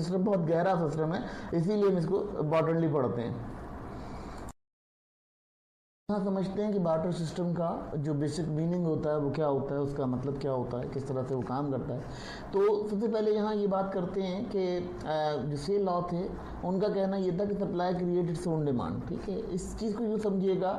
System बहुत गहरा system है, इसीलिए हम इसको इम्पॉर्टेंटली पढ़ते हैं। हाँ, समझते हैं कि बार्टर सिस्टम का जो बेसिक मीनिंग होता है वो क्या होता है, उसका मतलब क्या होता है, किस तरह से वो काम करता है। तो सबसे पहले यहाँ ये बात करते हैं कि जो सेल लॉ थे उनका कहना ये था कि supply create its own demand. ठीक है, इस चीज़ को यूँ समझिएगा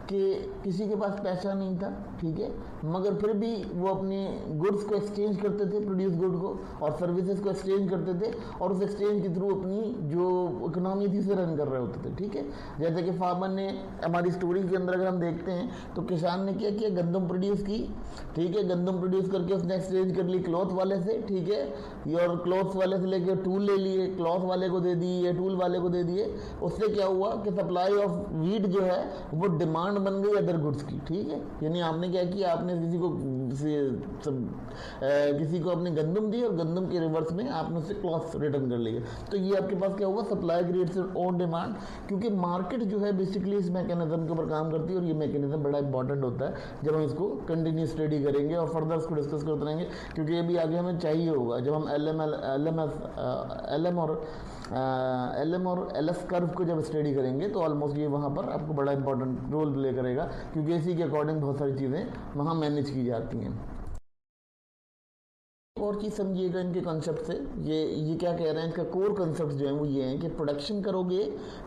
कि किसी के पास पैसा नहीं था, ठीक है, मगर फिर भी वो अपने गुड्स को एक्सचेंज करते थे, प्रोड्यूस गुड को, और सर्विसेज को एक्सचेंज करते थे, और उस एक्सचेंज के थ्रू अपनी जो इकोनॉमी थी उसे रन कर रहे होते थे। ठीक है, जैसे कि फार्मर ने, हमारी स्टोरी के अंदर अगर हम देखते हैं तो किसान ने क्या किया, गंदम प्रोड्यूस की, ठीक है, गंदम प्रोड्यूस करके उसने एक्सचेंज कर ली क्लॉथ वाले से, ठीक है, और क्लॉथ वाले से लेके टूल ले लिए, क्लॉथ वाले को दे दिए, टूल वाले को दे दिए। उससे क्या हुआ कि सप्लाई ऑफ वीट जो है वो डिमांड बन गई अदर गुड्स की। ठीक है, यानी आपने क्या किया, आपने किसी को अपनी गंदम दी और गंदम के रिवर्स में आपने उससे क्लॉथ रिटर्न कर लिए। तो ये आपके पास क्या हुआ, सप्लाई क्रिएट्स ऑन डिमांड, क्योंकि मार्केट जो है बेसिकली इस मैकेनिज्म के ऊपर काम करती है, और ये मैकेनिज्म बड़ा इंपॉर्टेंट होता है जब हम इसको कंटिन्यू स्टडी करेंगे और फर्दर इसको डिस्कस करते रहेंगे, क्योंकि ये भी आगे हमें चाहिए होगा जब हम एल एम और एल एस कर्व को जब स्टडी करेंगे, तो ऑलमोस्ट ये वहाँ पर आपको बड़ा इंपॉर्टेंट रोल प्ले करेगा, क्योंकि इसी के अकॉर्डिंग बहुत सारी चीज़ें वहाँ मैनेज की जाती हैं। और चीज़ समझिएगा इनके कंसेप्ट से, ये क्या कह रहे हैं, इसका कोर कंसेप्ट जो है वो ये है कि प्रोडक्शन करोगे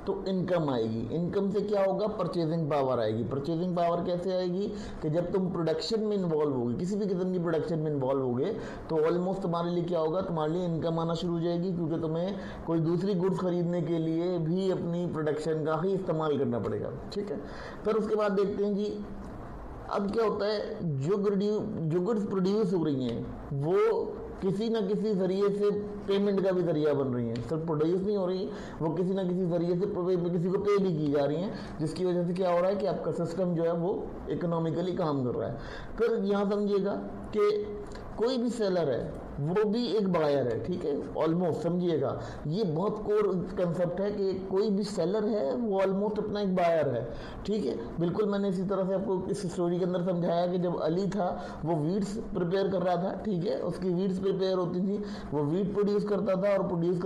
तो इनकम आएगी, इनकम से क्या होगा, परचेजिंग पावर आएगी। परचेजिंग पावर कैसे आएगी कि जब तुम प्रोडक्शन में इन्वॉल्व होगे, किसी भी किस्म की प्रोडक्शन में इन्वॉल्व होगे, तो ऑलमोस्ट तुम्हारे लिए क्या होगा, तुम्हारे लिए इनकम आना शुरू हो जाएगी, क्योंकि तुम्हें कोई दूसरी गुड्स खरीदने के लिए भी अपनी प्रोडक्शन का ही इस्तेमाल करना पड़ेगा। ठीक है, फिर उसके बाद देखते हैं कि अब क्या होता है, जो गुड्स प्रोड्यूस हो रही हैं वो किसी ना किसी जरिए से पेमेंट का भी जरिया बन रही हैं। सिर्फ प्रोड्यूस नहीं हो रही, वो किसी ना किसी जरिए से किसी को पे भी की जा रही हैं, जिसकी वजह से क्या हो रहा है कि आपका सिस्टम जो है वो इकोनॉमिकली काम कर रहा है। फिर यहाँ समझिएगा कि कोई भी सेलर है वो भी एक बायर है। ठीक है, ऑलमोस्ट समझिएगा, ये बहुत कोर कंसेप्ट है कि कोई भी सेलर है वो ऑलमोस्ट अपना एक बायर है। ठीक है, बिल्कुल मैंने इसी तरह से आपको इस स्टोरी के अंदर समझाया कि जब अली था वो वीट्स प्रिपेयर कर रहा था, ठीक है, उसकी वीट्स प्रिपेयर होती थी, वो वीट प्रोड्यूस करता था और प्रोड्यूस कर